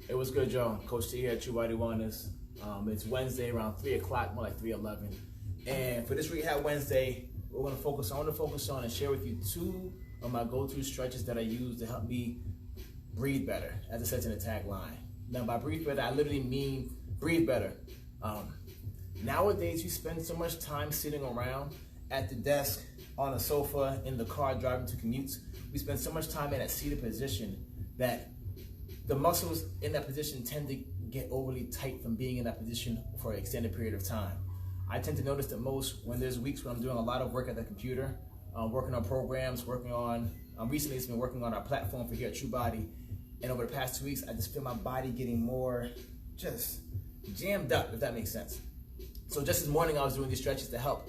It was good, Joe. Coach T here at Trubody Wellness. It's Wednesday around 3 o'clock, more like 3:11. And for this Rehab Wednesday, I want to focus on and share with you two of my go-to stretches that I use to help me breathe better, as it says in the tagline. Now, by breathe better, I literally mean breathe better. Nowadays, you spend so much time sitting around at the desk, on a sofa, in the car, driving to commutes. We spend so much time in that seated position that the muscles in that position tend to get overly tight from being in that position for an extended period of time. I tend to notice that most when there's weeks when I'm doing a lot of work at the computer, working on programs, recently it's been working on our platform for here at Trubody, and over the past 2 weeks, I just feel my body getting more just jammed up, if that makes sense. So just this morning, I was doing these stretches to help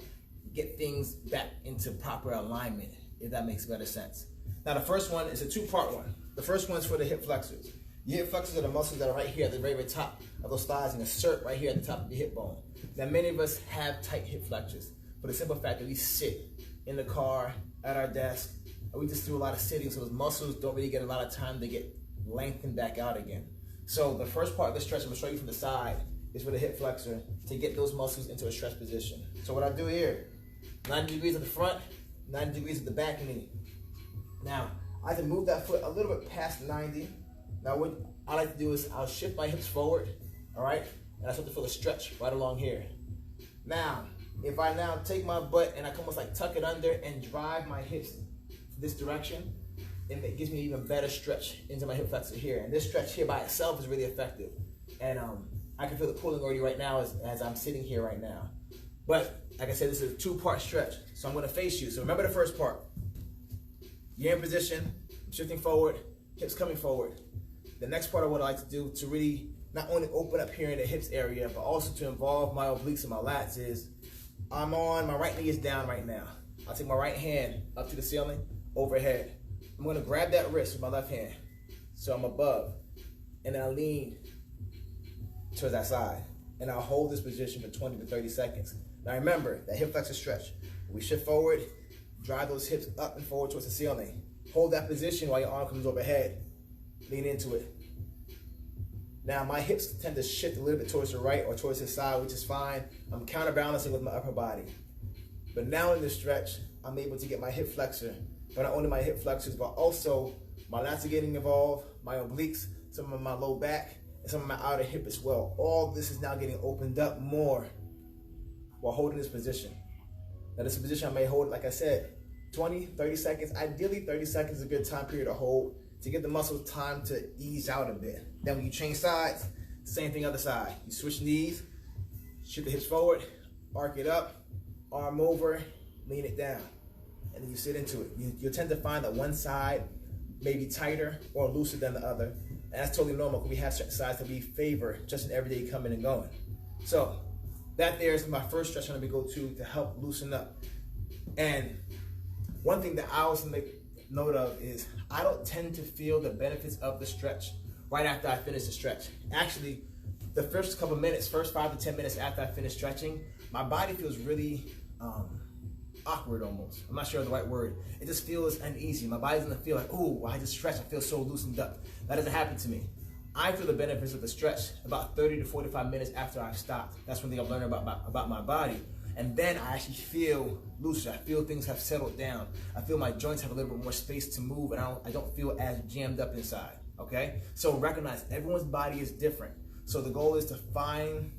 get things back into proper alignment, if that makes better sense. Now, the first one is a two-part one. The first one's for the hip flexors. Your hip flexors are the muscles that are right here at the very, very top of those thighs and insert right here at the top of the hip bone. Now, many of us have tight hip flexors for the simple fact that we sit in the car, at our desk, and we just do a lot of sitting, so those muscles don't really get a lot of time to get lengthened back out again. So the first part of the stretch I'm going to show you from the side is for the hip flexor to get those muscles into a stretch position. So what I do here, 90 degrees at the front, 90 degrees at the back knee. Now, I can move that foot a little bit past 90. Now, what I like to do is I'll shift my hips forward, all right? And I start to feel a stretch right along here. Now, if I now take my butt and I can almost like tuck it under and drive my hips this direction, then it gives me an even better stretch into my hip flexor here. And this stretch here by itself is really effective. And I can feel it pulling already right now as I'm sitting here right now. But like I said, this is a two-part stretch. So I'm gonna face you. So remember the first part. You're in position, shifting forward, hips coming forward. The next part of what I like to do to really not only open up here in the hips area, but also to involve my obliques and my lats is, my right knee is down right now. I'll take my right hand up to the ceiling, overhead. I'm gonna grab that wrist with my left hand. So I'm above, and then I'll lean towards that side. And I'll hold this position for 20 to 30 seconds. Now remember, that hip flexor stretch. We shift forward, drive those hips up and forward towards the ceiling. Hold that position while your arm comes overhead. Lean into it. Now my hips tend to shift a little bit towards the right or towards the side, which is fine. I'm counterbalancing with my upper body. But now in this stretch, I'm able to get my hip flexor, but not only my hip flexors, but also my lats are getting involved, my obliques, some of my low back, and some of my outer hip as well. All this is now getting opened up more while holding this position. Now this position I may hold, like I said, 20, 30 seconds. Ideally 30 seconds is a good time period to hold to get the muscles time to ease out a bit. Then when you change sides, same thing other side. You switch knees, shift the hips forward, arc it up, arm over, lean it down. And then you sit into it. You'll tend to find that one side may be tighter or looser than the other. And that's totally normal because we have certain sides that we favor just in everyday coming and going. So that there is my first stretch I'm going to go to help loosen up. And one thing that I always make note of is I don't tend to feel the benefits of the stretch right after I finish the stretch. Actually, the first couple minutes, first 5 to 10 minutes after I finish stretching, my body feels really awkward almost. I'm not sure of the right word. It just feels uneasy. My body doesn't feel like, oh, I just stretched, I feel so loosened up. That doesn't happen to me. I feel the benefits of the stretch about 30 to 45 minutes after I've stopped. That's one thing I've learned about my body. And then I actually feel looser. I feel things have settled down. I feel my joints have a little bit more space to move, and I don't feel as jammed up inside, okay? So recognize everyone's body is different. So the goal is to find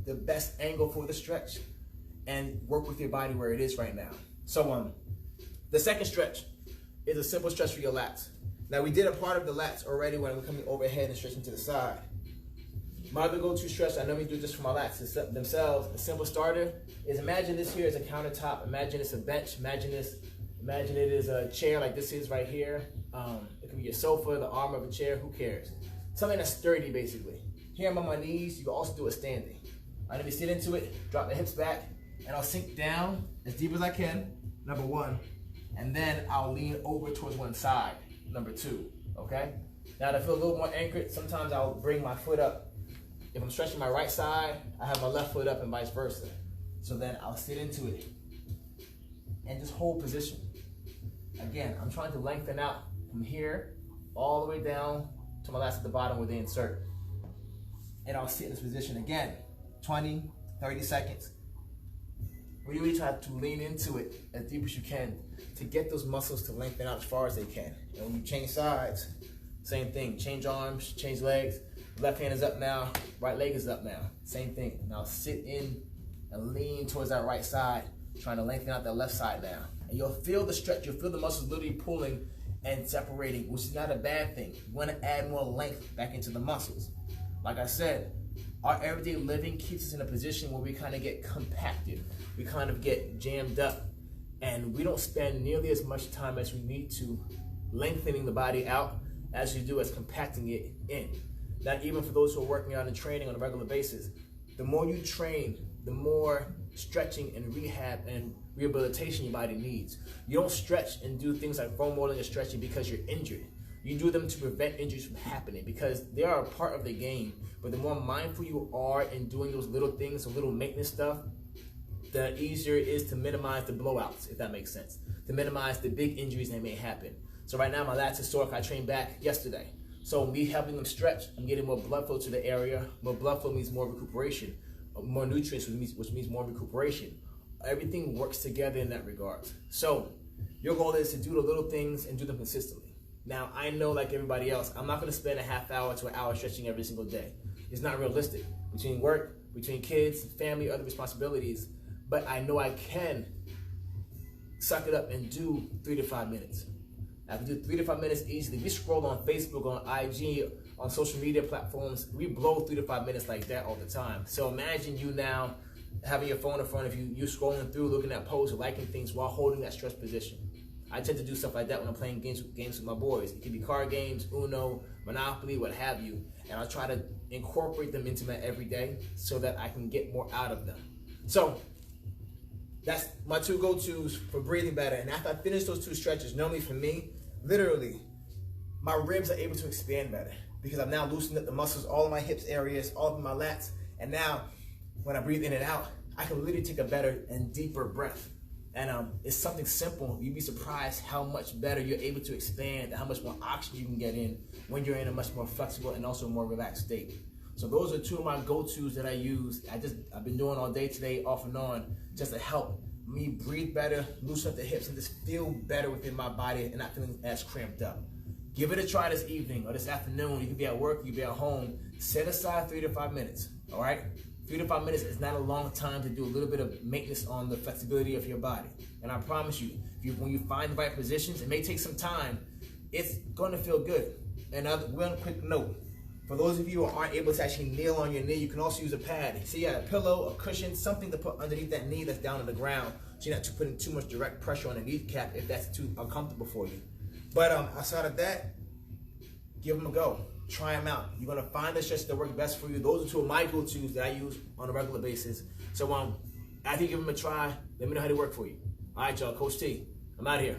the best angle for the stretch and work with your body where it is right now. So the second stretch is a simple stretch for your lats. Now we did a part of the lats already when we're coming overhead and stretching to the side. My other go-to stretch, I normally do just for my lats themselves. A simple starter is, imagine this here is a countertop. Imagine it's a bench. Imagine it is a chair like this is right here. It can be a sofa, the arm of a chair, who cares? Something that's sturdy, basically. Here I'm on my knees. You can also do it standing. All right, let me sit into it, drop the hips back, and I'll sink down as deep as I can, number one. And then I'll lean over towards one side, number two, okay? Now to feel a little more anchored, sometimes I'll bring my foot up. If I'm stretching my right side, I have my left foot up and vice versa. So then I'll sit into it and just hold position. Again, I'm trying to lengthen out from here all the way down to my lats at the bottom where they insert. And I'll sit in this position again, 20, 30 seconds. Really try to lean into it as deep as you can to get those muscles to lengthen out as far as they can. And when you change sides, same thing. Change arms, change legs. Left hand is up now, right leg is up now. Same thing. Now sit in and lean towards that right side, trying to lengthen out that left side now. And you'll feel the stretch, you'll feel the muscles literally pulling and separating, which is not a bad thing. You want to add more length back into the muscles. Like I said, our everyday living keeps us in a position where we kind of get compacted. We kind of get jammed up, and we don't spend nearly as much time as we need to lengthening the body out as we do as compacting it in. Now, even for those who are working out and training on a regular basis, the more you train, the more stretching and rehab and rehabilitation your body needs. You don't stretch and do things like foam rolling or stretching because you're injured. You do them to prevent injuries from happening because they are a part of the game. But the more mindful you are in doing those little things, the little maintenance stuff, the easier it is to minimize the blowouts, if that makes sense, to minimize the big injuries that may happen. So right now my lats are sore. I trained back yesterday. So me helping them stretch, I'm getting more blood flow to the area. More blood flow means more recuperation, more nutrients, which means more recuperation. Everything works together in that regard. So your goal is to do the little things and do them consistently. Now, I know, like everybody else, I'm not going to spend a half hour to an hour stretching every single day. It's not realistic. Between work, between kids, family, other responsibilities. But I know I can suck it up and do 3 to 5 minutes. I can do 3 to 5 minutes easily. We scroll on Facebook, on IG, on social media platforms. We blow 3 to 5 minutes like that all the time. So imagine you now having your phone in front of you, you scrolling through, looking at posts, liking things while holding that stretch position. I tend to do stuff like that when I'm playing games with my boys. It could be card games, Uno, Monopoly, what have you. And I'll try to incorporate them into my everyday so that I can get more out of them. So that's my 2 go-tos for breathing better. And after I finish those 2 stretches, normally for me, literally, my ribs are able to expand better because I've now loosened up the muscles, all of my hips areas, all of my lats. And now when I breathe in and out, I can literally take a better and deeper breath. And it's something simple. You'd be surprised how much better you're able to expand and how much more oxygen you can get in when you're in a much more flexible and also more relaxed state. So those are 2 of my go-tos that I use. I've been doing all day today, off and on, just to help me breathe better, loosen up the hips, and just feel better within my body and not feeling as cramped up. Give it a try this evening or this afternoon. You can be at work, you can be at home. Set aside 3 to 5 minutes, all right? 3 to 5 minutes is not a long time to do a little bit of maintenance on the flexibility of your body. And I promise you, when you find the right positions, it may take some time, it's going to feel good. And one quick note, for those of you who aren't able to actually kneel on your knee, you can also use a pad. So you got a pillow, a cushion, something to put underneath that knee that's down on the ground, so you're not putting too much direct pressure on the kneecap if that's too uncomfortable for you. But outside of that, give them a go. Try them out. You're going to find the stretches that work best for you. Those are 2 of my go-tos that I use on a regular basis. So after you give them a try, let me know how they work for you. All right, y'all. Coach T, I'm out of here.